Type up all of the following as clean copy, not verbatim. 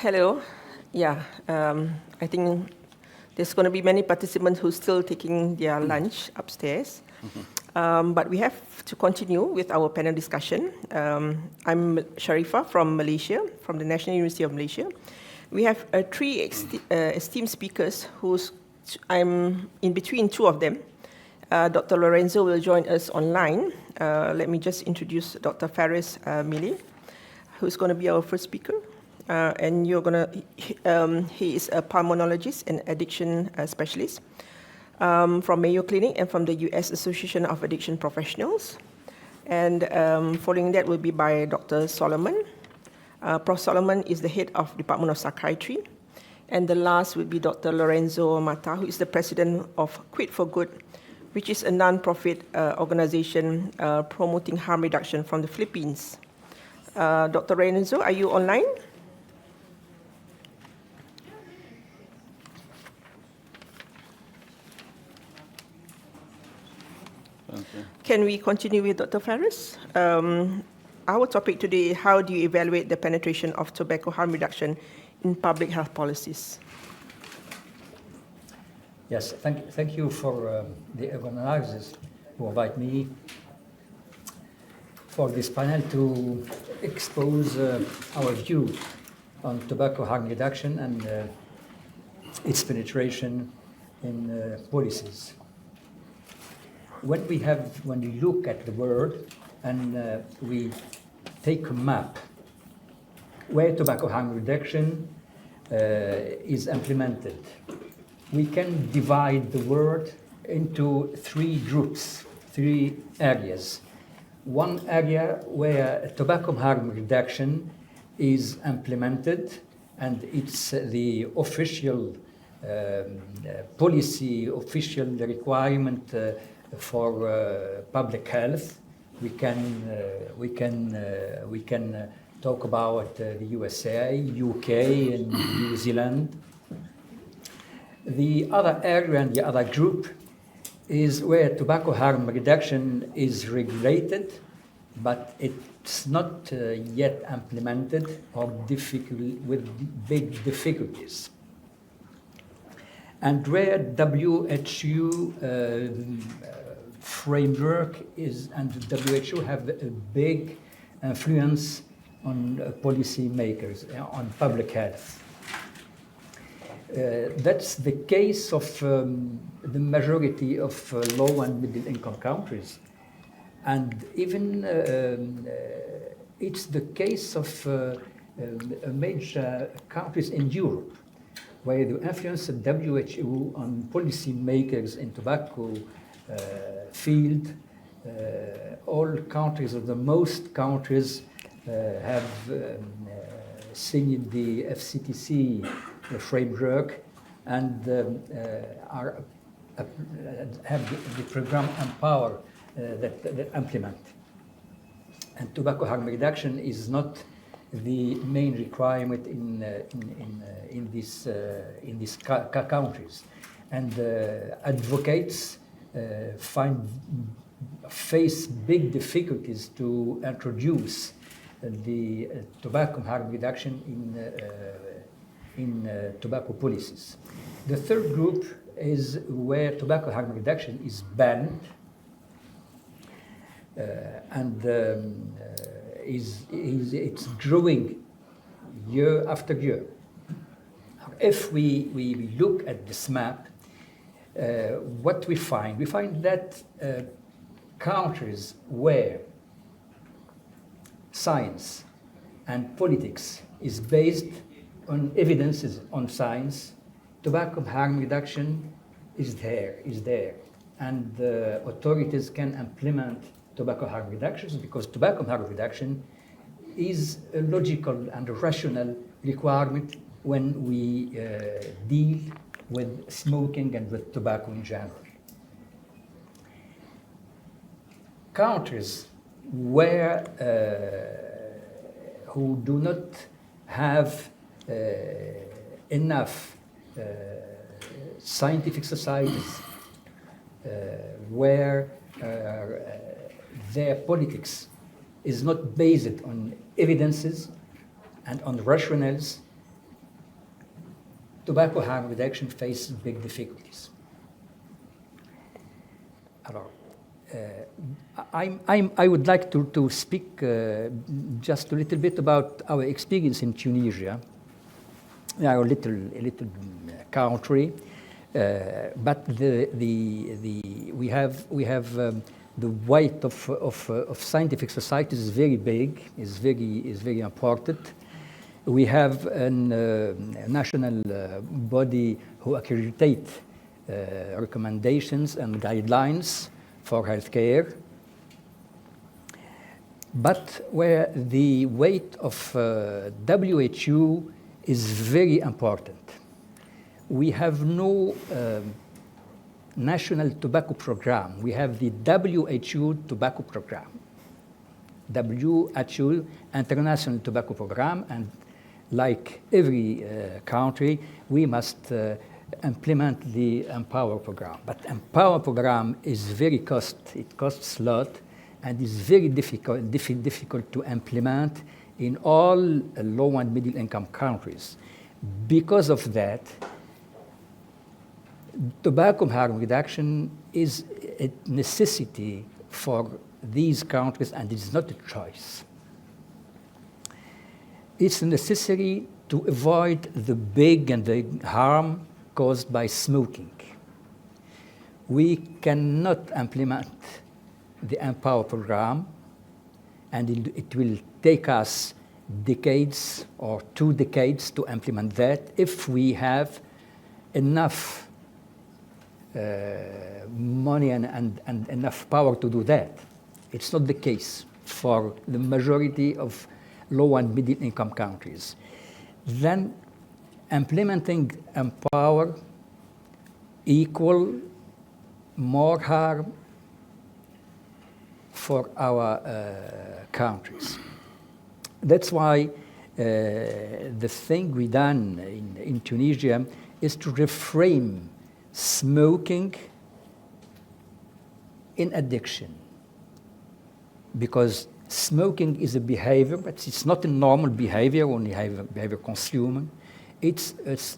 Hello. Yeah, I think there's going to be many participants who are still taking their lunch upstairs. But we have to continue with our panel discussion. I'm Sharifa from Malaysia, from the National University of Malaysia. We have three esteemed speakers I'm in between two of them. Dr. Lorenzo will join us online. Let me just introduce Dr. Faris Mili, who's going to be our first speaker. And he is a pulmonologist and addiction specialist from Mayo Clinic and from the US Association of Addiction Professionals. And following that will be by Dr. Solomon. Prof. Solomon is the head of Department of Psychiatry. And the last will be Dr. Lorenzo Mata, who is the president of Quit for Good, which is a non-profit organization promoting harm reduction from the Philippines. Dr. Lorenzo, are you online? Okay. Can we continue with Dr. Faris? Our topic today, how do you evaluate the penetration of tobacco harm reduction in public health policies? Yes, thank you for the organizers who invite me for this panel to expose our view on tobacco harm reduction and its penetration in policies. When we look at the world and we take a map where tobacco harm reduction is implemented, we can divide the world into three groups, three areas. One area where tobacco harm reduction is implemented, and it's the official policy, official requirement for public health. We can talk about the USA, UK, and New Zealand. The other area and the other group is where tobacco harm reduction is regulated, but it's not yet implemented or with big difficulties. And where WHO framework is, and WHO have a big influence on policy makers, on public health. That's the case of the majority of low and middle income countries. And even it's the case of major countries in Europe, where the influence of WHO on policy makers in tobacco field, all countries, or the most countries, have signed the FCTC framework and have the program Empower that implement. And tobacco harm reduction is not the main requirement in these countries, and advocates face big difficulties to introduce the tobacco harm reduction in tobacco policies. The third group is where tobacco harm reduction is banned and it's growing year after year. If we look at this map, what we find that countries where science and politics is based on evidences on science, tobacco harm reduction is there, and the authorities can implement tobacco harm reductions, because tobacco harm reduction is a logical and rational requirement when we deal with smoking and with tobacco in general. Countries where who do not have enough scientific societies, where their politics is not based on evidences and on rationales, tobacco harm reduction faces big difficulties. Alors, I would like to speak just a little bit about our experience in Tunisia. We are a little country, but we have the weight of scientific society is very big, is very important. We have a national body who accredite recommendations and guidelines for healthcare. But where the weight of WHO is very important. We have no national tobacco program. We have the WHO tobacco program. WHO, International Tobacco Program, and like every country, we must implement the Empower program. But Empower program is it costs a lot, and is very difficult to implement in all low and middle income countries. Because of that, tobacco harm reduction is a necessity for these countries, and it's not a choice. It's necessary to avoid the big and the harm caused by smoking. We cannot implement the Empower program, and it will take us decades or 2 decades to implement that if we have enough money and enough power to do that. It's not the case for the majority of low and middle income countries. Then implementing Empower equal more harm for our countries. That's why the thing we done in Tunisia is to reframe smoking in addiction. Because smoking is a behavior, but it's not a normal behavior, only behavior consuming. It's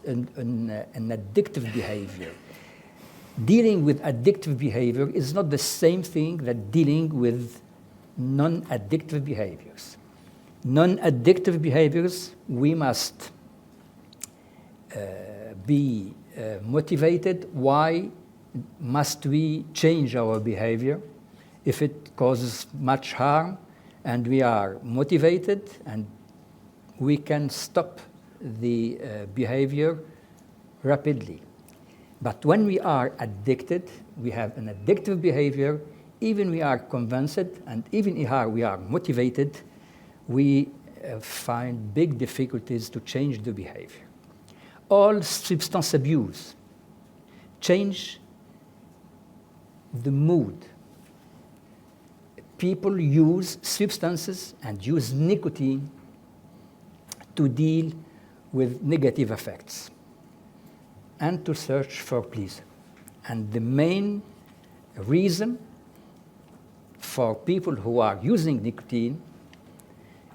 an addictive behavior. Dealing with addictive behavior is not the same thing that dealing with non-addictive behaviors. Non-addictive behaviors, we must be motivated. Why must we change our behavior if it causes much harm? And we are motivated, and we can stop the behavior rapidly. But when we are addicted, we have an addictive behavior, even we are convinced, and even if we are motivated, we find big difficulties to change the behavior. All substance abuse change the mood. People use substances and use nicotine to deal with negative effects and to search for pleasure. And the main reason for people who are using nicotine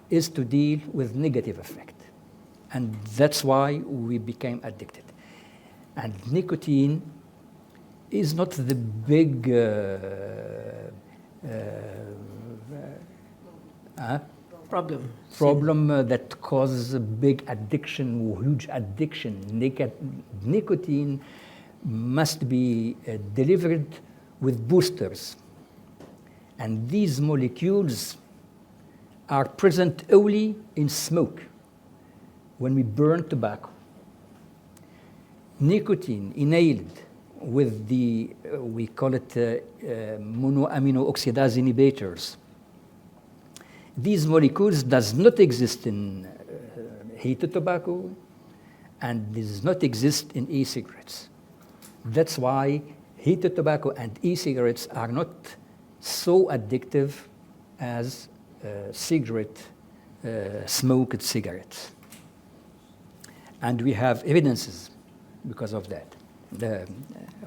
is to deal with negative effect. And that's why we became addicted. And nicotine is not the big problem that causes a big addiction, huge addiction. Nicotine must be delivered with boosters. And these molecules are present only in smoke when we burn tobacco. Nicotine inhaled with the, we call it monoamino oxidase inhibitors. These molecules does not exist in heated tobacco, and does not exist in e-cigarettes. That's why heated tobacco and e-cigarettes are not so addictive as smoked cigarettes. And we have evidences because of that,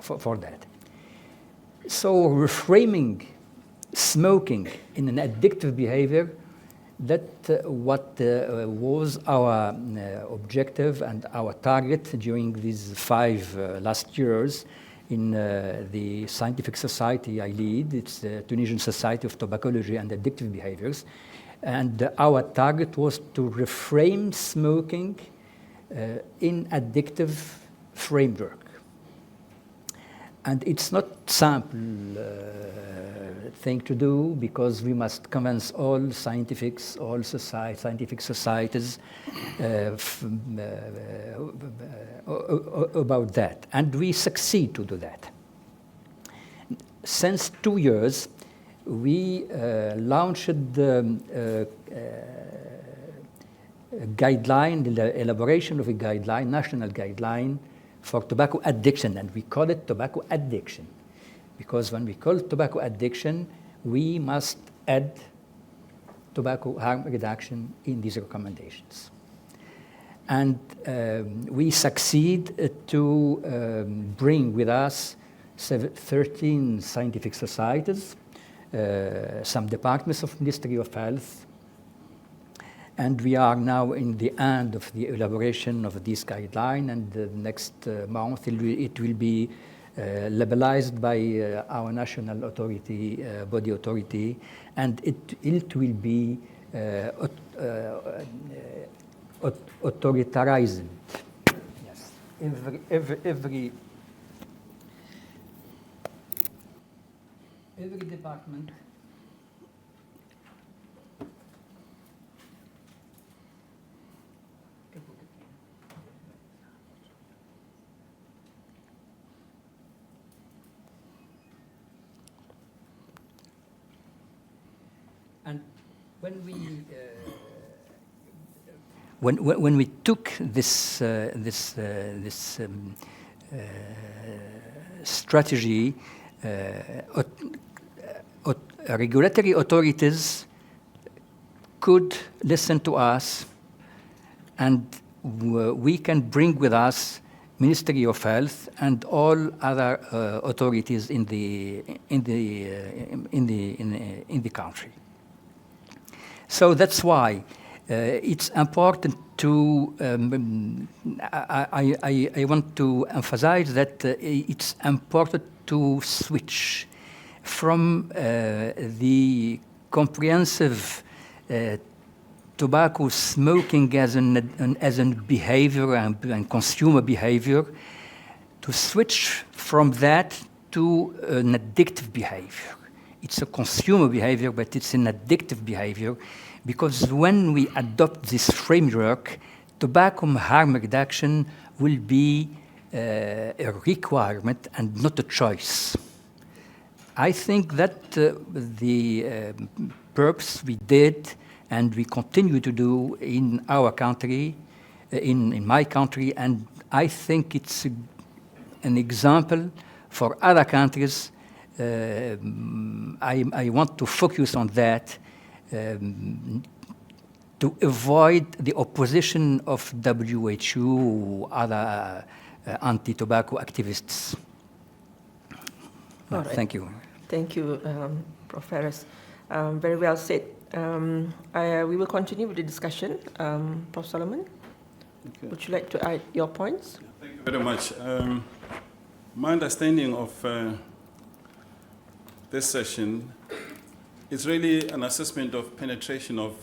for that. So reframing smoking in an addictive behavior that what was our objective and our target during these 5 last years in the scientific society I lead. It's the Tunisian Society of Tobaccology and Addictive Behaviors. And our target was to reframe smoking in addictive framework. And it's not simple thing to do, because we must convince all scientifics, all scientific societies about that. And we succeed to do that. Since 2 years, we launched the guideline, the elaboration of a guideline, national guideline for tobacco addiction, and we call it tobacco addiction. Because when we call tobacco addiction, we must add tobacco harm reduction in these recommendations. And we succeed to bring with us 13 scientific societies, some departments of Ministry of Health, and we are now in the end of the elaboration of this guideline, and the next month it will be labelized by our national authority, body authority, and it will be authorized. Yes, every department and when we took this strategy, regulatory authorities could listen to us, and we can bring with us Ministry of Health and all other authorities in the country. So that's why it's important to. I want to emphasize that it's important to switch from the comprehensive tobacco smoking as a behavior and consumer behavior, to switch from that to an addictive behavior. It's a consumer behavior, but it's an addictive behavior, because when we adopt this framework, tobacco harm reduction will be a requirement and not a choice. I think that the purpose we did and we continue to do in our country, in my country, and I think it's an example for other countries. I want to focus on that to avoid the opposition of WHO or other anti-tobacco activists. All right. Thank you. Thank you, Prof. Fares. Very well said. We will continue with the discussion. Prof. Solomon, okay. Would you like to add your points? Thank you very much. My understanding of this session is really an assessment of penetration of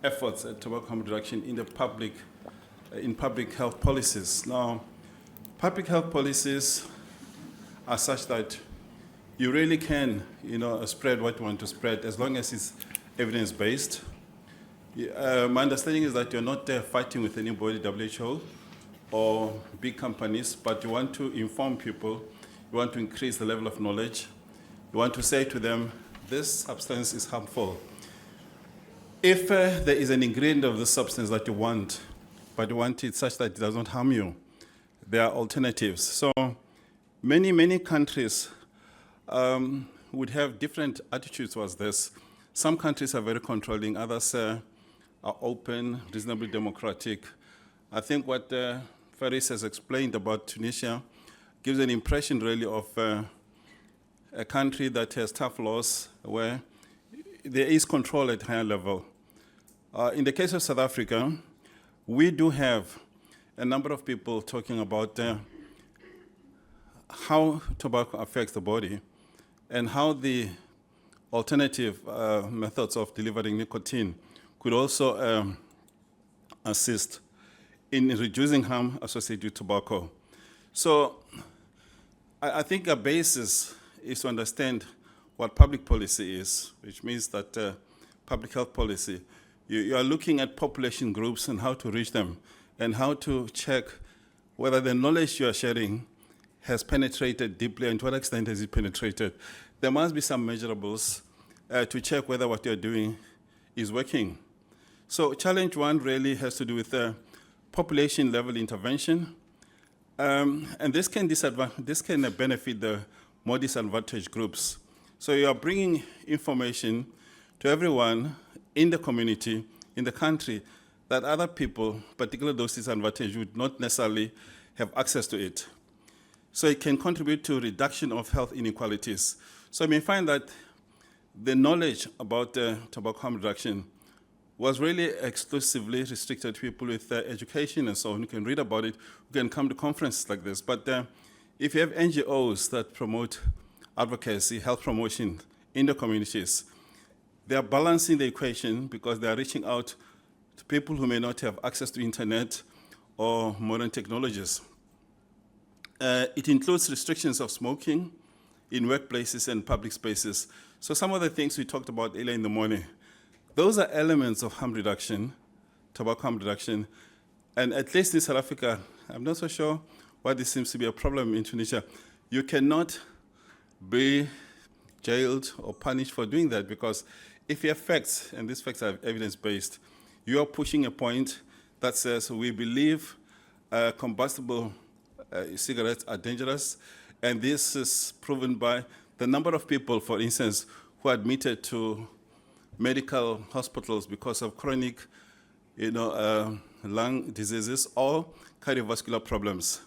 efforts at tobacco harm reduction in the public health policies. Now, public health policies are such that you really can, spread what you want to spread as long as it's evidence-based. My understanding is that you're not fighting with anybody, WHO or big companies, but you want to inform people, you want to increase the level of knowledge, you want to say to them, this substance is harmful. If there is an ingredient of the substance that you want, but you want it such that it does not harm you, there are alternatives. So many countries would have different attitudes towards this. Some countries are very controlling, others are open, reasonably democratic. I think what Faris has explained about Tunisia gives an impression really of a country that has tough laws where there is control at higher level. In the case of South Africa, we do have a number of people talking about how tobacco affects the body and how the alternative methods of delivering nicotine could also assist in reducing harm associated with tobacco. So I think a basis is to understand what public policy is, which means that public health policy, you are looking at population groups and how to reach them and how to check whether the knowledge you are sharing has penetrated deeply and to what extent has it penetrated. There must be some measurables to check whether what you're doing is working. So challenge one really has to do with population level intervention. And this can benefit the more disadvantaged groups. So you are bringing information to everyone in the community, in the country, that other people, particularly those disadvantaged, would not necessarily have access to it. So it can contribute to reduction of health inequalities. So you may find that the knowledge about tobacco harm reduction was really exclusively restricted to people with education and so on. You can read about it, you can come to conferences like this. But if you have NGOs that promote advocacy, health promotion in the communities, they are balancing the equation because they are reaching out to people who may not have access to internet or modern technologies. It includes restrictions of smoking in workplaces and public spaces. So some of the things we talked about earlier in the morning, those are elements of harm reduction, tobacco harm reduction. And at least in South Africa, I'm not so sure why this seems to be a problem in Tunisia. You cannot be jailed or punished for doing that because if you have facts, and these facts are evidence-based, you are pushing a point that says we believe combustible cigarettes are dangerous, and this is proven by the number of people, for instance, who are admitted to medical hospitals because of chronic, lung diseases or cardiovascular problems.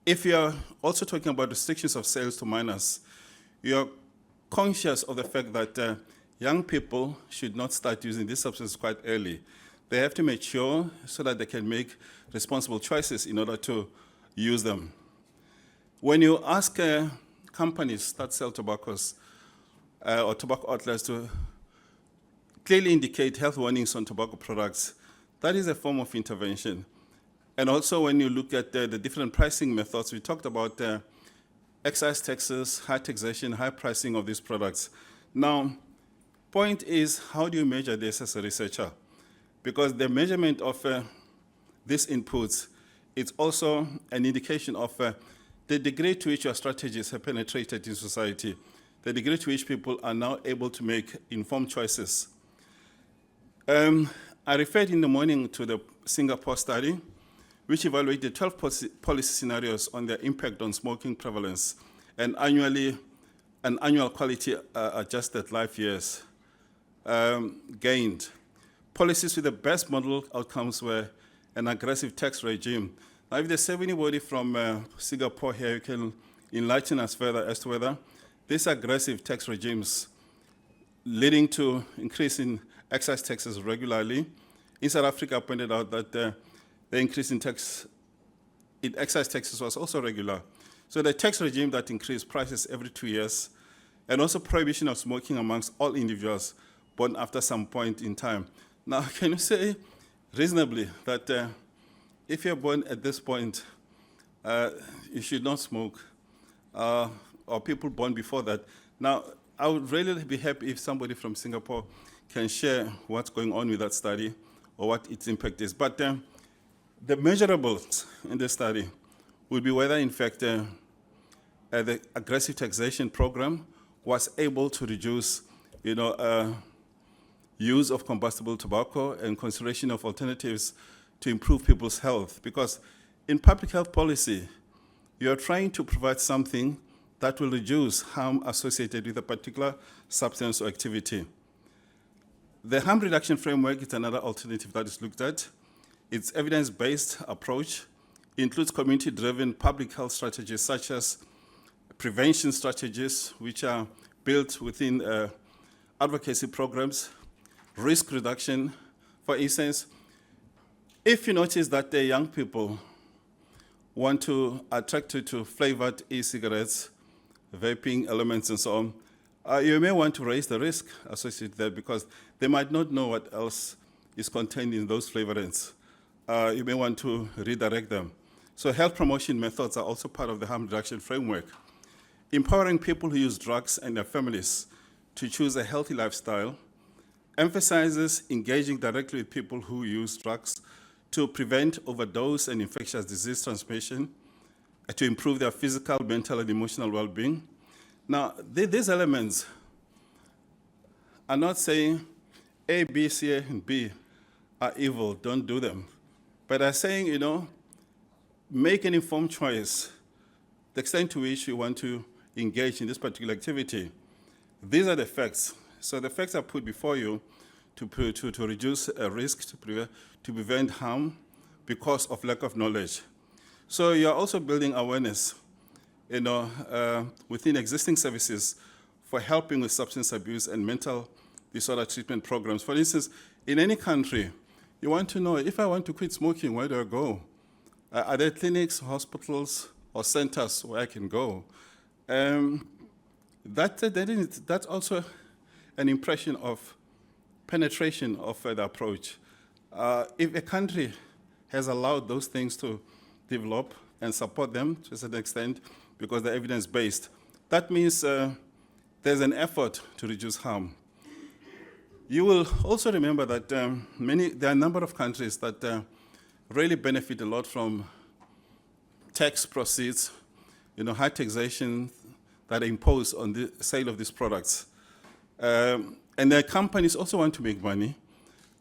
If you're also talking about restrictions of sales to minors, you're conscious of the fact that young people should not start using these substances quite early. They have to mature so that they can make responsible choices in order to use them. When you ask companies that sell tobaccos or tobacco outlets to clearly indicate health warnings on tobacco products, that is a form of intervention. And also when you look at the different pricing methods, we talked about excise taxes, high taxation, high pricing of these products. Now, point is, how do you measure this as a researcher? Because the measurement of these inputs is also an indication of the degree to which your strategies have penetrated in society, the degree to which people are now able to make informed choices. I referred in the morning to the Singapore study, which evaluated 12 policy scenarios on their impact on smoking prevalence and annual quality adjusted life years gained. Policies with the best model outcomes were an aggressive tax regime. Now, if there's anybody from Singapore here, you can enlighten us further as to whether these aggressive tax regimes leading to increase in excise taxes regularly. In South Africa, I pointed out that the increase in excise taxes was also regular. So the tax regime that increased prices every 2 years, and also prohibition of smoking amongst all individuals born after some point in time. Now, can you say reasonably that if you're born at this point, you should not smoke, or people born before that? Now, I would really be happy if somebody from Singapore can share what's going on with that study or what its impact is. But the measurables in the study would be whether, in fact, the aggressive taxation program was able to reduce, use of combustible tobacco and consideration of alternatives to improve people's health. Because in public health policy, you're trying to provide something that will reduce harm associated with a particular substance or activity. The harm reduction framework is another alternative that is looked at. Its evidence-based approach includes community-driven public health strategies such as prevention strategies, which are built within advocacy programs. risk reduction. For instance, if you notice that the young people want to attract you to flavored e-cigarettes, vaping elements and so on, you may want to raise the risk associated with that because they might not know what else is contained in those flavorants. You may want to redirect them. So health promotion methods are also part of the harm reduction framework. Empowering people who use drugs and their families to choose a healthy lifestyle emphasizes engaging directly with people who use drugs to prevent overdose and infectious disease transmission, to improve their physical, mental, and emotional well-being. Now, these elements are not saying A, B, C, and B are evil, don't do them. But are saying, make an informed choice, the extent to which you want to engage in this particular activity. These are the facts. So the facts are put before you to reduce a risk, to prevent harm because of lack of knowledge. So you're also building awareness, within existing services for helping with substance abuse and mental disorder treatment programs. For instance, in any country, you want to know, if I want to quit smoking, where do I go? Are there clinics, hospitals, or centers where I can go? That's also an impression of penetration of the approach. If a country has allowed those things to develop and support them to a certain extent because they're evidence-based, that means there's an effort to reduce harm. You will also remember that there are a number of countries that really benefit a lot from tax proceeds, high taxation that are imposed on the sale of these products. And their companies also want to make money.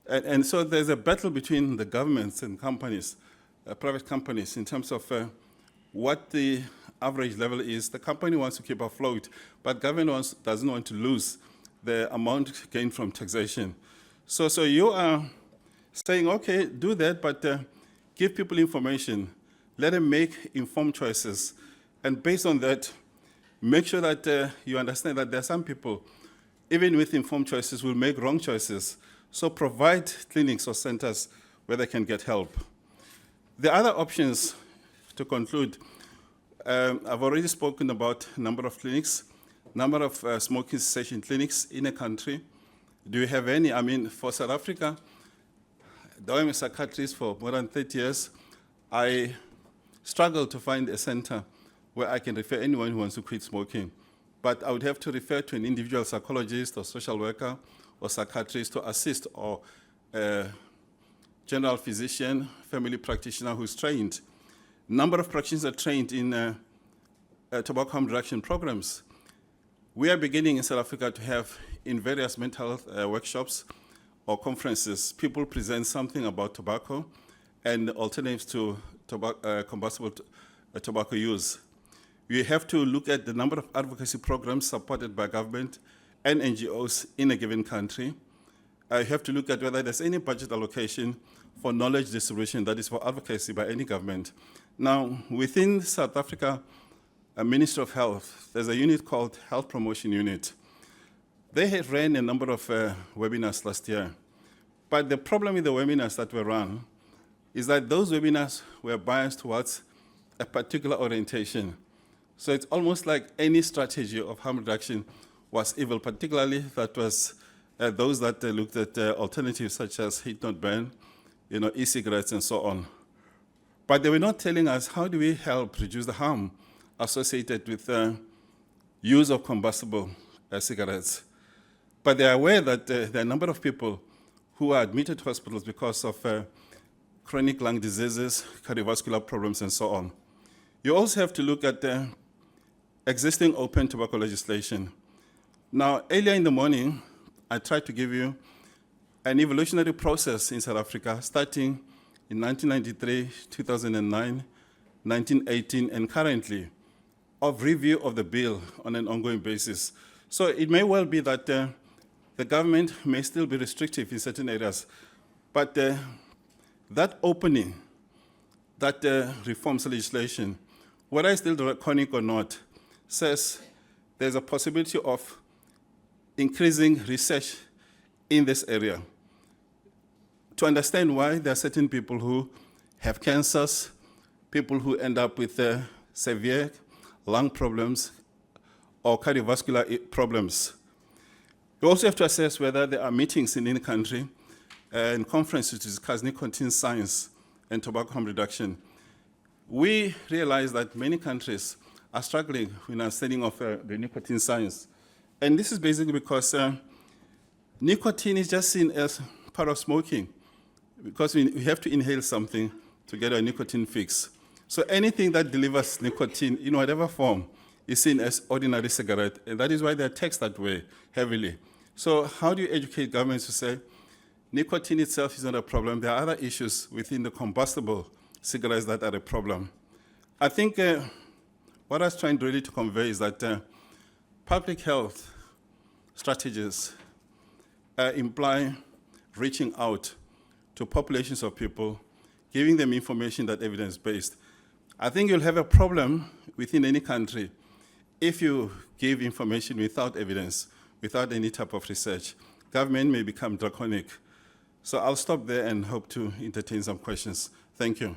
And so there's a battle between the governments and companies, private companies, in terms of what the average level is. The company wants to keep afloat, but government doesn't want to lose the amount gained from taxation. So you are saying, okay, do that, but give people information. Let them make informed choices. And based on that, make sure that you understand that there are some people, even with informed choices, will make wrong choices. So provide clinics or centers where they can get help. The other options, to conclude, I've already spoken about number of clinics, number of smoking cessation clinics in a country. Do you have any? I mean, for South Africa, though I'm a psychiatrist for more than 30 years, I struggle to find a center where I can refer anyone who wants to quit smoking. But I would have to refer to an individual psychologist or social worker or psychiatrist to assist, or a general physician, family practitioner who's trained. Number of practitioners are trained in tobacco harm reduction programs. We are beginning in South Africa to have, in various mental health workshops or conferences, people present something about tobacco and alternatives to combustible tobacco use. We have to look at the number of advocacy programs supported by government and NGOs in a given country. You have to look at whether there's any budget allocation for knowledge distribution that is for advocacy by any government. Now, within South Africa, Ministry of Health, there's a unit called Health Promotion Unit. They had ran a number of webinars last year. But the problem with the webinars that were run is that those webinars were biased towards a particular orientation. So it's almost like any strategy of harm reduction was evil, particularly that was those that looked at alternatives such as heat not burn, e-cigarettes and so on. But they were not telling us how do we help reduce the harm associated with use of combustible cigarettes. But they are aware that there are a number of people who are admitted to hospitals because of chronic lung diseases, cardiovascular problems, and so on. You also have to look at the existing open tobacco legislation. Now, earlier in the morning, I tried to give you an evolutionary process in South Africa, starting in 1993, 2009, 1918, and currently, of review of the bill on an ongoing basis. So it may well be that the government may still be restrictive in certain areas, but that opening, that reforms legislation, whether it's still draconic or not, says there's a possibility of increasing research in this area to understand why there are certain people who have cancers, people who end up with severe lung problems or cardiovascular problems. You also have to assess whether there are meetings in any country and conferences to discuss nicotine science and tobacco harm reduction. We realize that many countries are struggling with understanding of the nicotine science. And this is basically because nicotine is just seen as part of smoking, because we have to inhale something to get a nicotine fix. So anything that delivers nicotine in whatever form is seen as ordinary cigarette, and that is why they're taxed that way heavily. So how do you educate governments to say nicotine itself is not a problem? There are other issues within the combustible cigarettes that are a problem. I think what I was trying really to convey is that public health strategies imply reaching out to populations of people, giving them information that's evidence-based. I think you'll have a problem within any country if you give information without evidence, without any type of research. Government may become draconic. So I'll stop there and hope to entertain some questions. Thank you.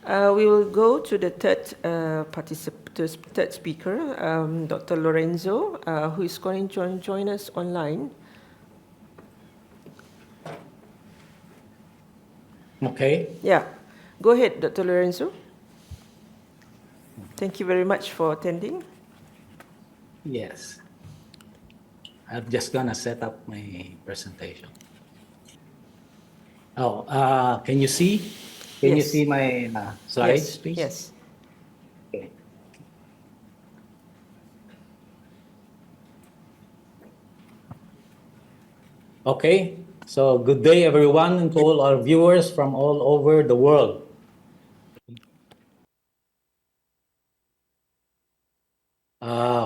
We will go to the third speaker, Dr. Lorenzo, who is going to join us online. Okay. Yeah, go ahead, Dr. Lorenzo. Thank you very much for attending. Yes. I'm just gonna set up my presentation. Oh, can you see? Can you Yes. see my slides, Yes, please? yes. Okay. Okay. So good day, everyone, and to all our viewers from all over the world.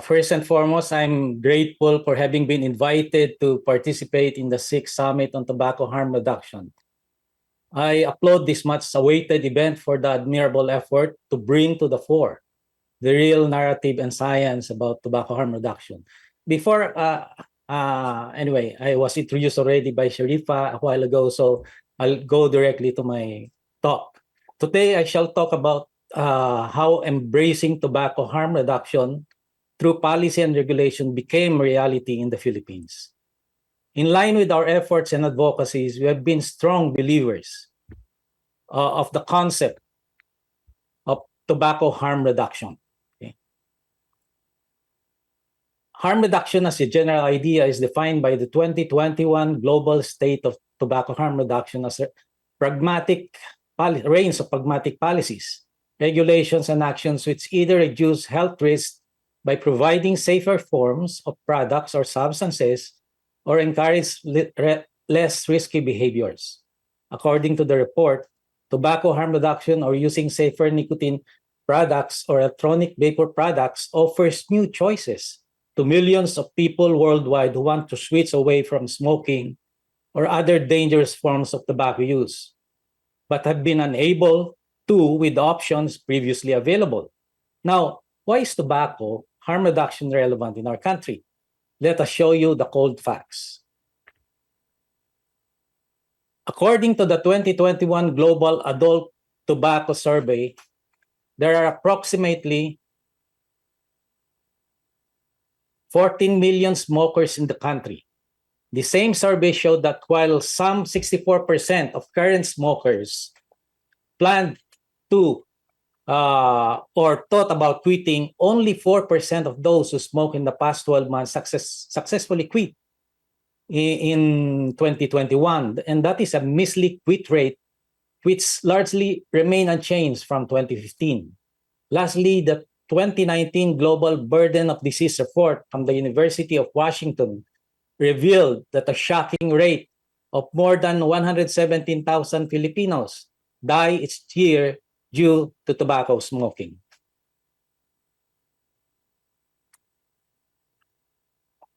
First and foremost, I'm grateful for having been invited to participate in the 6th Summit on Tobacco Harm Reduction. I applaud this much-awaited event for the admirable effort to bring to the fore the real narrative and science about tobacco harm reduction. Before, anyway, I was introduced already by Sharifa a while ago, so I'll go directly to my talk. Today, I shall talk about how embracing tobacco harm reduction through policy and regulation became reality in the Philippines. In line with our efforts and advocacies, we have been strong believers of the concept of tobacco harm reduction. Okay. Harm reduction as a general idea is defined by the 2021 Global State of Tobacco Harm Reduction as a range of pragmatic policies, regulations, and actions which either reduce health risks by providing safer forms of products or substances or encourage less risky behaviors. According to the report, tobacco harm reduction or using safer nicotine products or electronic vapor products offers new choices to millions of people worldwide who want to switch away from smoking or other dangerous forms of tobacco use, but have been unable to with options previously available. Now, why is tobacco harm reduction relevant in our country? Let us show you the cold facts. According to the 2021 Global Adult Tobacco Survey, there are approximately 14 million smokers in the country. The same survey showed that while some 64% of current smokers planned to or thought about quitting, only 4% of those who smoke in the past 12 months successfully quit in 2021. And that is a measly quit rate, which largely remained unchanged from 2015. Lastly, the 2019 Global Burden of Disease report from the University of Washington revealed that a shocking rate of more than 117,000 Filipinos die each year due to tobacco smoking.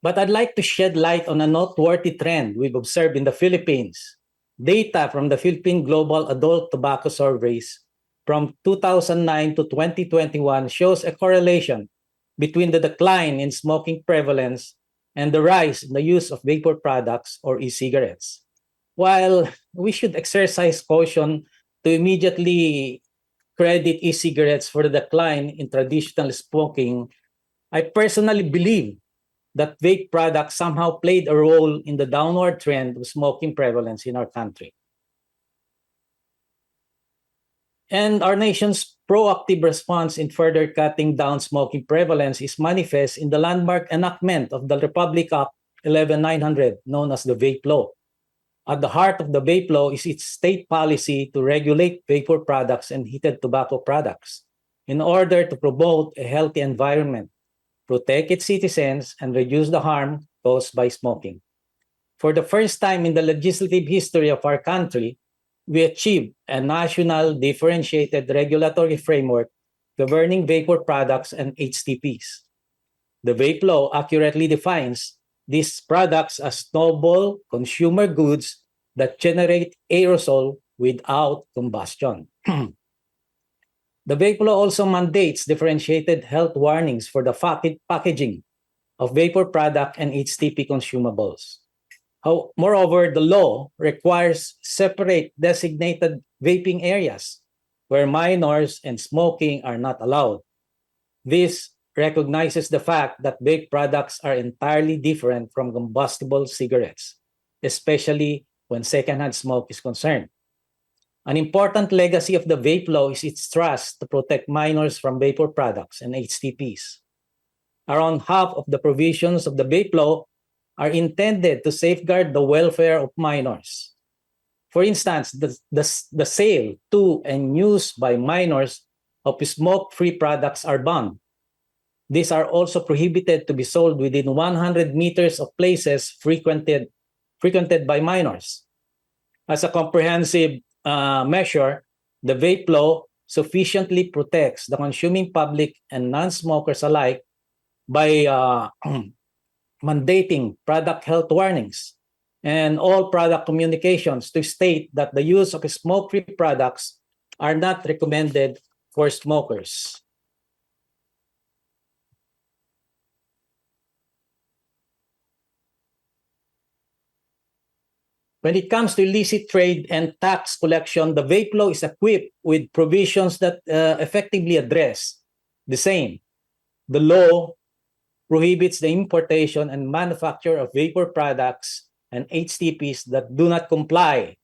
But I'd like to shed light on a noteworthy trend we've observed in the Philippines. Data from the Philippine Global Adult Tobacco Surveys from 2009 to 2021 shows a correlation between the decline in smoking prevalence and the rise in the use of vapor products or e-cigarettes. While we should exercise caution to immediately credit e-cigarettes for the decline in traditional smoking, I personally believe that vape products somehow played a role in the downward trend of smoking prevalence in our country. And our nation's proactive response in further cutting down smoking prevalence is manifest in the landmark enactment of the Republic Act 11900, known as the Vape Law. At the heart of the Vape Law is its state policy to regulate vapor products and heated tobacco products in order to promote a healthy environment, protect its citizens, and reduce the harm caused by smoking. For the first time in the legislative history of our country, we achieved a national differentiated regulatory framework governing vapor products and HTPs. The Vape Law accurately defines these products as noble consumer goods that generate aerosol without combustion. The Vape Law also mandates differentiated health warnings for the packaging of vapor product and HTP consumables. Moreover, the law requires separate designated vaping areas where minors and smoking are not allowed. This recognizes the fact that vape products are entirely different from combustible cigarettes, especially when secondhand smoke is concerned. An important legacy of the vape law is its thrust to protect minors from vapor products and HTPs. Around half of the provisions of the vape law are intended to safeguard the welfare of minors. For instance, the sale to and use by minors of smoke-free products are banned. These are also prohibited to be sold within 100 meters of places frequented by minors. As a comprehensive measure, the vape law sufficiently protects the consuming public and non-smokers alike by mandating product health warnings and all product communications to state that the use of smoke-free products are not recommended for smokers. When it comes to illicit trade and tax collection, the vape law is equipped with provisions that effectively address the same. The law prohibits the importation and manufacture of vapor products and HTPs that do not comply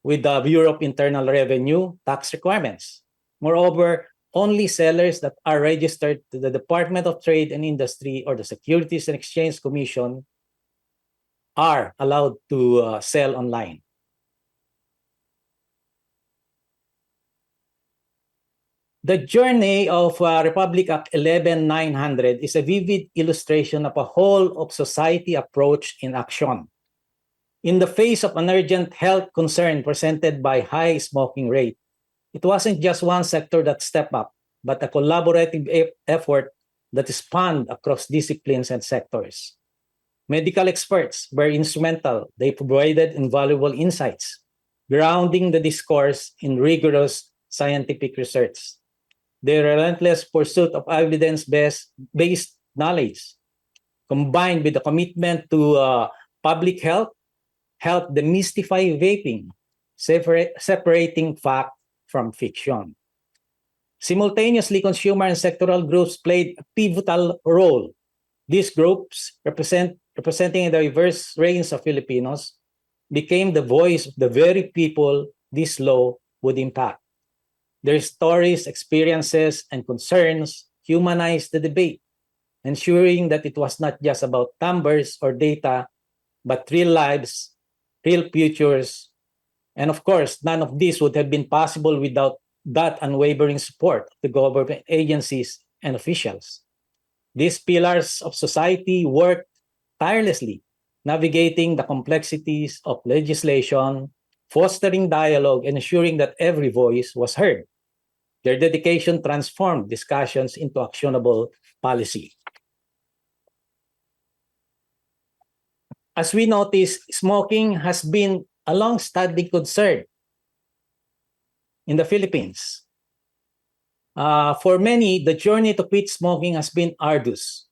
with the Bureau of Internal Revenue tax requirements. Moreover, only sellers that are registered to the Department of Trade and Industry or the Securities and Exchange Commission are allowed to sell online. The journey of Republic Act 11900 is a vivid illustration of a whole of society approach in action. In the face of an urgent health concern presented by high smoking rate, it wasn't just one sector that stepped up, but a collaborative effort that spanned across disciplines and sectors. Medical experts were instrumental. They provided invaluable insights, grounding the discourse in rigorous scientific research. Their relentless pursuit of evidence-based knowledge, combined with the commitment to public health, helped demystify vaping, separating fact from fiction. Simultaneously, consumer and sectoral groups played a pivotal role. These groups, representing a diverse range of Filipinos, became the voice of the very people this law would impact. Their stories, experiences, and concerns humanized the debate, ensuring that it was not just about numbers or data, but real lives, real futures. And of course, none of this would have been possible without that unwavering support of the government agencies and officials. These pillars of society worked tirelessly, navigating the complexities of legislation, fostering dialogue, and ensuring that every voice was heard. Their dedication transformed discussions into actionable policy. As we notice, smoking has been a long-standing concern in the Philippines. For many, the journey to quit smoking has been arduous.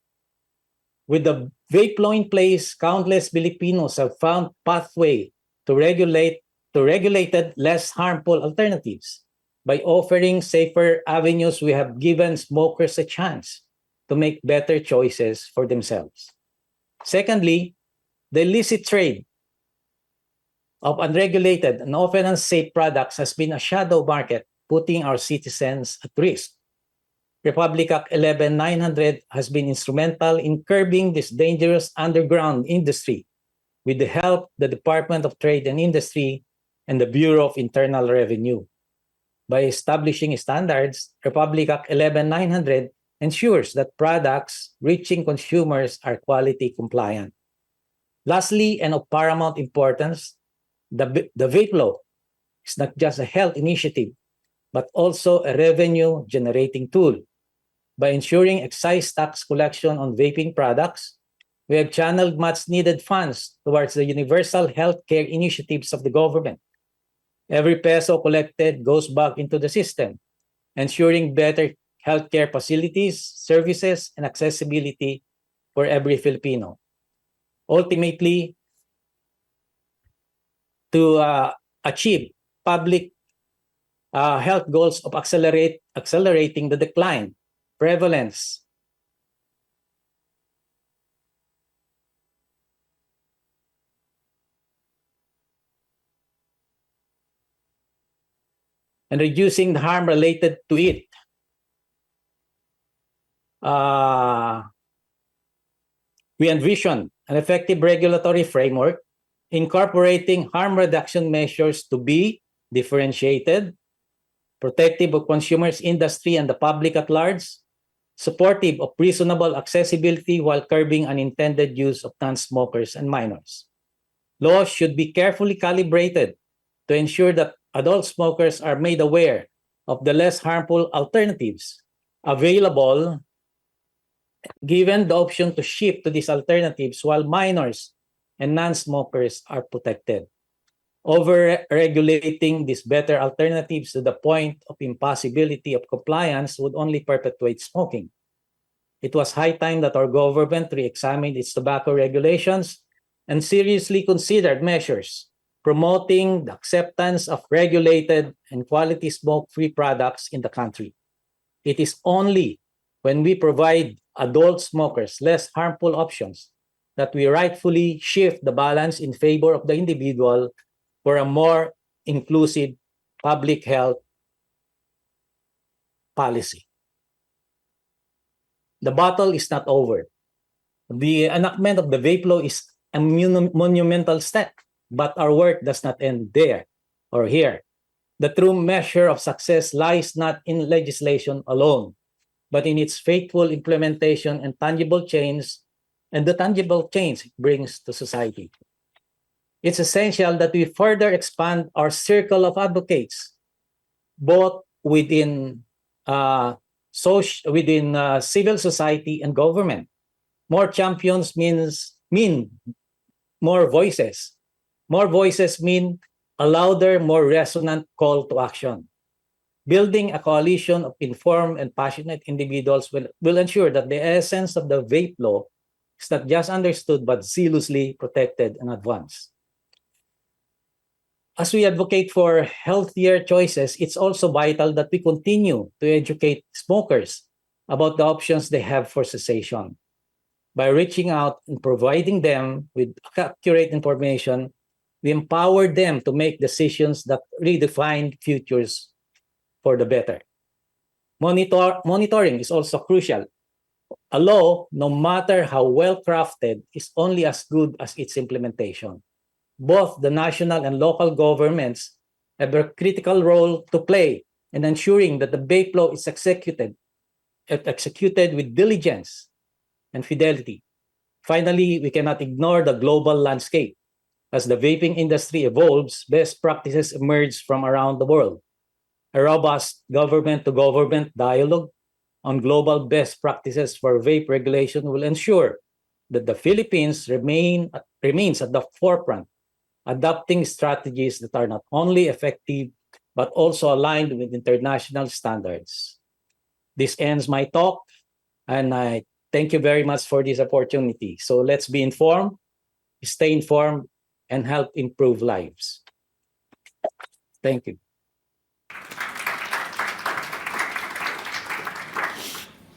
With the vape law in place, countless Filipinos have found pathway to regulated, less harmful alternatives. By offering safer avenues, we have given smokers a chance to make better choices for themselves. Secondly, the illicit trade of unregulated and often unsafe products has been a shadow market, putting our citizens at risk. Republic Act 11900 has been instrumental in curbing this dangerous underground industry with the help of the Department of Trade and Industry and the Bureau of Internal Revenue. By establishing standards, Republic Act 11900 ensures that products reaching consumers are quality compliant. Lastly, and of paramount importance, the vape law is not just a health initiative, but also a revenue-generating tool. By ensuring excise tax collection on vaping products, we have channeled much-needed funds towards the universal healthcare initiatives of the government. Every peso collected goes back into the system, ensuring better healthcare facilities, services, and accessibility for every Filipino. Ultimately, to achieve public health goals of accelerating the decline, prevalence, and reducing the harm related to it. We envision an effective regulatory framework incorporating harm reduction measures to be differentiated, protective of consumers, industry, and the public at large, supportive of reasonable accessibility while curbing unintended use of non-smokers and minors. Laws should be carefully calibrated to ensure that adult smokers are made aware of the less harmful alternatives available, given the option to shift to these alternatives while minors and non-smokers are protected. Over-regulating these better alternatives to the point of impossibility of compliance would only perpetuate smoking. It was high time that our government re-examined its tobacco regulations and seriously considered measures promoting the acceptance of regulated and quality smoke-free products in the country. It is only when we provide adult smokers less harmful options that we rightfully shift the balance in favor of the individual for a more inclusive public health policy. The battle is not over. The enactment of the vape law is a monumental step, but our work does not end there or here. The true measure of success lies not in legislation alone, but in its faithful implementation and tangible change, and the tangible change it brings to society. It's essential that we further expand our circle of advocates, both within civil society and government. More champions mean more voices. More voices mean a louder, more resonant call to action. Building a coalition of informed and passionate individuals will ensure that the essence of the vape law is not just understood but zealously protected and advanced. As we advocate for healthier choices, it's also vital that we continue to educate smokers about the options they have for cessation. By reaching out and providing them with accurate information, we empower them to make decisions that redefine futures for the better. Monitoring is also crucial. A law, no matter how well crafted, is only as good as its implementation. Both the national and local governments have a critical role to play in ensuring that the vape law is executed with diligence and fidelity. Finally, we cannot ignore the global landscape. As the vaping industry evolves, best practices emerge from around the world. A robust government-to-government dialogue on global best practices for vape regulation will ensure that the Philippines remains at the forefront, adopting strategies that are not only effective, but also aligned with international standards. This ends my talk, and I thank you very much for this opportunity. So let's be informed, stay informed, and help improve lives. Thank you.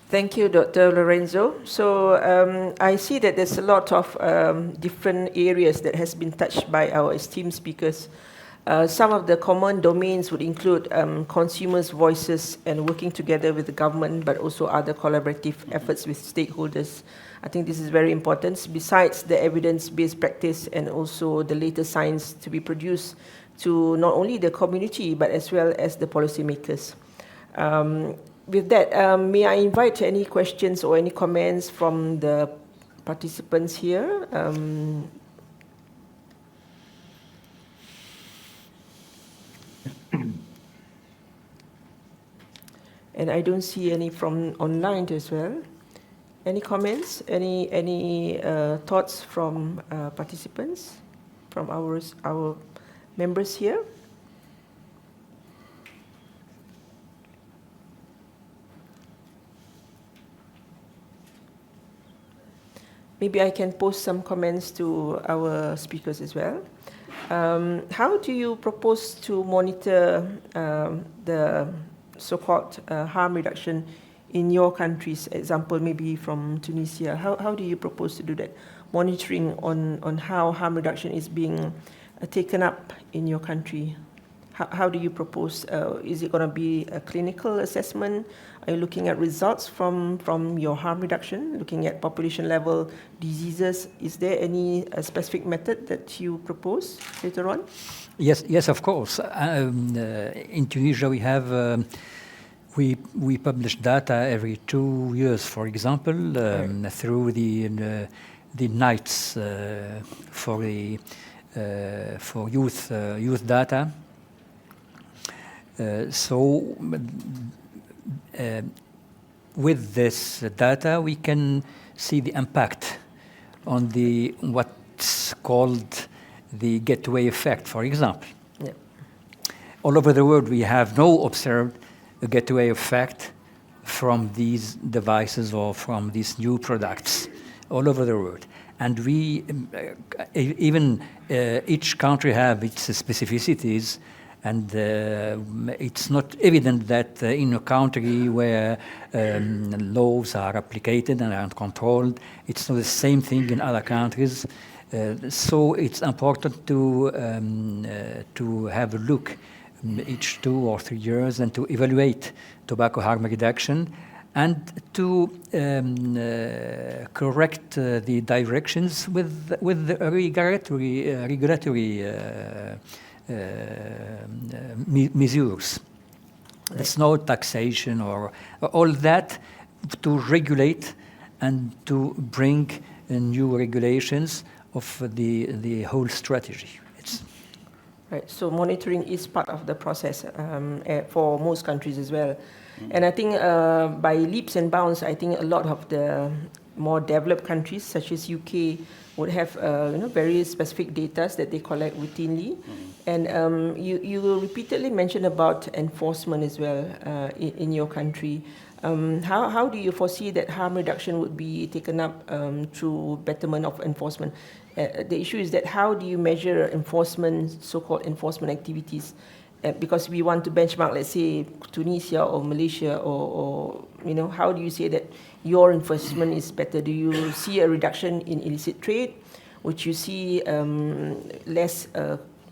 Thank you, Dr. Lorenzo. So I see that there's a lot of different areas that has been touched by our esteemed speakers. Some of the common domains would include consumers' voices and working together with the government, but also other collaborative efforts with stakeholders. I think this is very important. Besides the evidence-based practice and also the latest science to be produced to not only the community, but as well as the policymakers. With that, may I invite any questions or any comments from the participants here? And I don't see any from online as well. Any comments? Any thoughts from participants, from our members here? Maybe I can post some comments to our speakers as well. How do you propose to monitor the so-called harm reduction in your countries? Example, maybe from Tunisia. How do you propose to do that? Monitoring on how harm reduction is being taken up in your country. How do you propose? Is it going to be a clinical assessment? Are you looking at results from your harm reduction, looking at population level diseases? Is there any specific method that you propose later on? Yes, of course. In Tunisia, we have we publish data every 2 years, for example, through the nights for youth data. With this data, we can see the impact on what's called the gateway effect, for example. Yeah. All over the world, we have no observed a gateway effect from these devices or from these new products all over the world. And we, even each country have its specificities, and it's not evident that in a country where laws are applied and are controlled, it's not the same thing in other countries. So it's important to have a look each 2 or 3 years and to evaluate tobacco harm reduction and to correct the directions with the regulatory measures. It's no taxation or all that to regulate and to bring new regulations of the whole strategy. Right. So monitoring is part of the process for most countries as well. And I think by leaps and bounds, I think a lot of the more developed countries, such as UK, would have very specific data that they collect routinely. And you will repeatedly mention about enforcement as well in your country. How do you foresee that harm reduction would be taken up through betterment of enforcement? The issue is that how do you measure enforcement, so-called enforcement activities? Because we want to benchmark, let's say, Tunisia or Malaysia, or how do you say that your enforcement is better? Do you see a reduction in illicit trade? Would you see less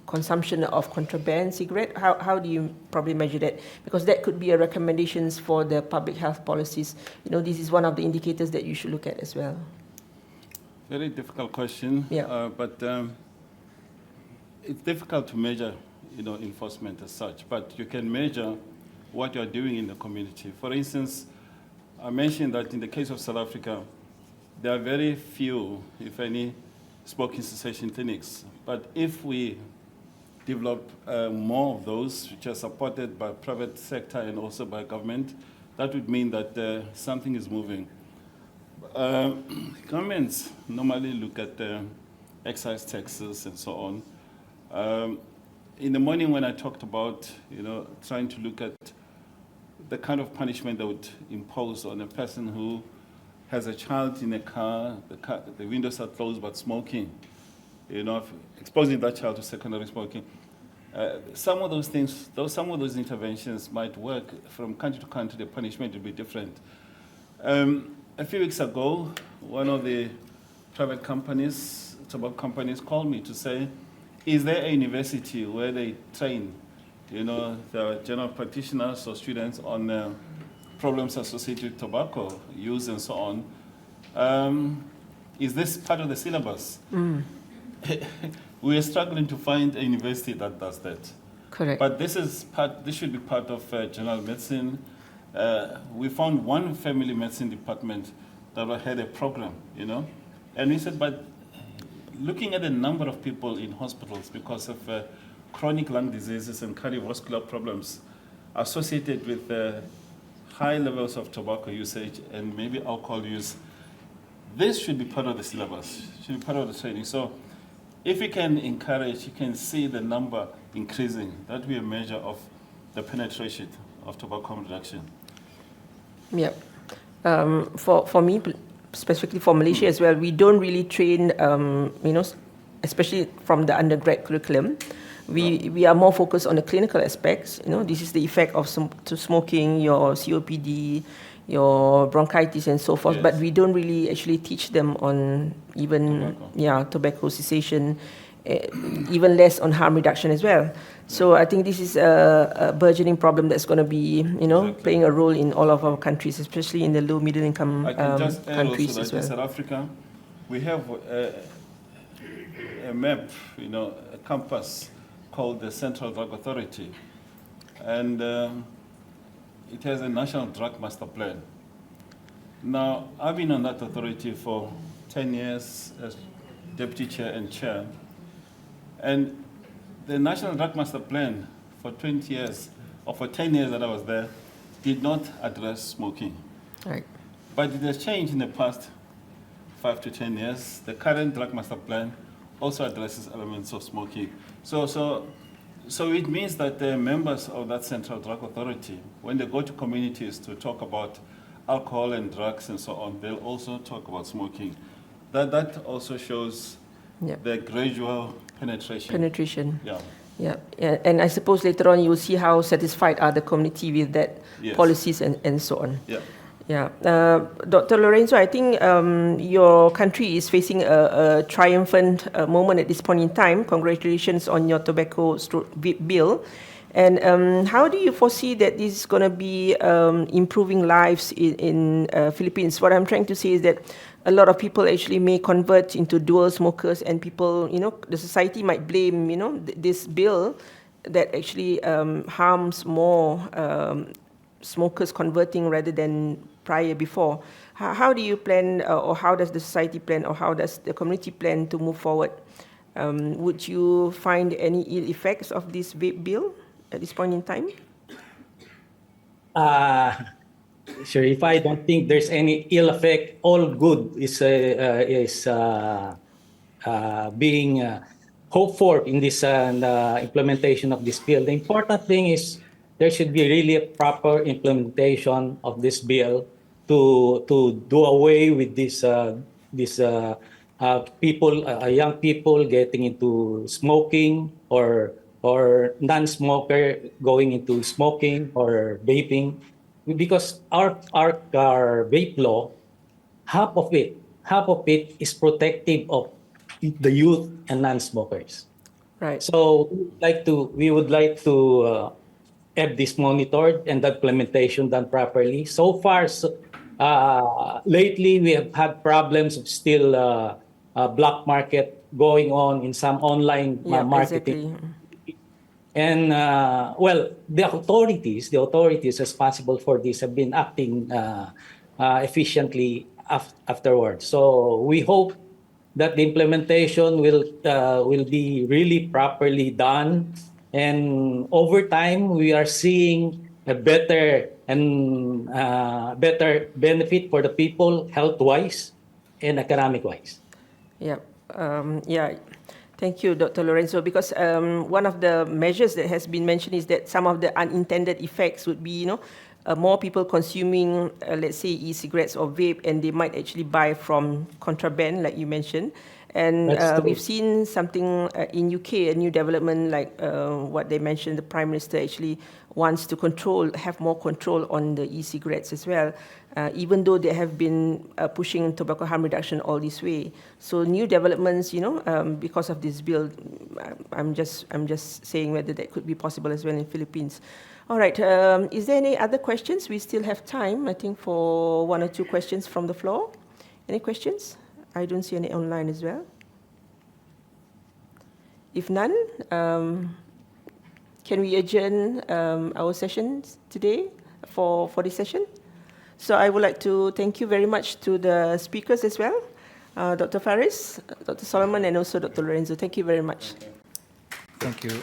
consumption of contraband cigarette? How do you probably measure that? Because that could be a recommendations for the public health policies. This is one of the indicators that you should look at as well. Very difficult question. Yeah. But it's difficult to measure, enforcement as such. But you can measure what you're doing in the community. For instance, I mentioned that in the case of South Africa, there are very few, if any, smoking cessation clinics. But if we develop more of those, which are supported by private sector and also by government, that would mean that something is moving. Governments normally look at excise taxes and so on. In the morning when I talked about, trying to look at the kind of punishment that would impose on a person who has a child in a car, the windows are closed but smoking, exposing that child to secondary smoking. Some of those things, some of those interventions might work. From country to country, the punishment will be different. A few weeks ago, one of the private companies, tobacco companies, called me to say, is there a university where they train, the general practitioners or students on problems associated with tobacco use and so on? Is this part of the syllabus? We are struggling to find a university that does that. Correct. But this should be part of general medicine. We found one family medicine department that had a program, and we said, but looking at the number of people in hospitals because of chronic lung diseases and cardiovascular problems associated with high levels of tobacco usage and maybe alcohol use, this should be part of the syllabus, should be part of the training. So if we can encourage, you can see the number increasing. That will be a measure of the penetration of tobacco harm reduction. Yeah. For me, specifically for Malaysia as well, we don't really train, especially from the undergrad curriculum. We are more focused on the clinical aspects. This is the effect of smoking, your COPD, your bronchitis and so forth. Yes. But we don't really actually teach them on even tobacco cessation, even less on harm reduction as well. So I think this is a burgeoning problem that's going to be, exactly, playing a role in all of our countries, especially in the low middle income countries as well. In South Africa, we have a map, a compass called the Central Drug Authority, and it has a national drug master plan. Now, I've been on that authority for 10 years as deputy chair and chair, and the National Drug Master Plan for 20 years, or for 10 years that I was there, did not address smoking. Right. But it has changed in the past 5 to 10 years. The current Drug Master Plan also addresses elements of smoking. So it means that the members of that Central Drug Authority, when they go to communities to talk about alcohol and drugs and so on, they'll also talk about smoking. That also shows the gradual penetration. Yeah. And I suppose later on you'll see how satisfied are the community with that policies and so on. Yeah. Dr. Lorenzo, I think your country is facing a triumphant moment at this point in time. Congratulations on your tobacco bill. And how do you foresee that this is going to be improving lives in Philippines? What I'm trying to say is that a lot of people actually may convert into dual smokers, and people, the society might blame, this bill that actually harms more smokers converting rather than before. How do you plan, or how does the society plan, or how does the community plan to move forward? Would you find any ill effects of this bill at this point in time? Sharifa, I don't think there's any ill effect. All good is being hoped for in this implementation of this bill. The important thing is there should be really a proper implementation of this bill to do away with this young people getting into smoking or non-smoker going into smoking or vaping, because our vape law, half of it is protective of the youth and non-smokers. Right. So we would like to have this monitored and the implementation done properly. So far, lately we have had problems of still black market going on in some online marketing. Exactly. And the authorities responsible for this have been acting efficiently afterwards. So we hope that the implementation will be really properly done, and over time we are seeing a better benefit for the people, health-wise and economic-wise. Thank you, Dr. Lorenzo, because one of the measures that has been mentioned is that some of the unintended effects would be, more people consuming, let's say, e-cigarettes or vape, and they might actually buy from contraband, like you mentioned. And That's true. we've seen something in UK, a new development, like what they mentioned, the Prime Minister actually wants to have more control on the e-cigarettes as well, even though they have been pushing tobacco harm reduction all this way. So new developments, because of this bill, I'm just saying whether that could be possible as well in Philippines. All right, is there any other questions? We still have time, I think, for 1 or 2 questions from the floor. Any questions? I don't see any online as well. If none, can we adjourn our sessions today for this session? So I would like to thank you very much to the speakers as well, Dr. Faris, Dr. Solomon, and also Dr. Lorenzo. Thank you very much. Thank you.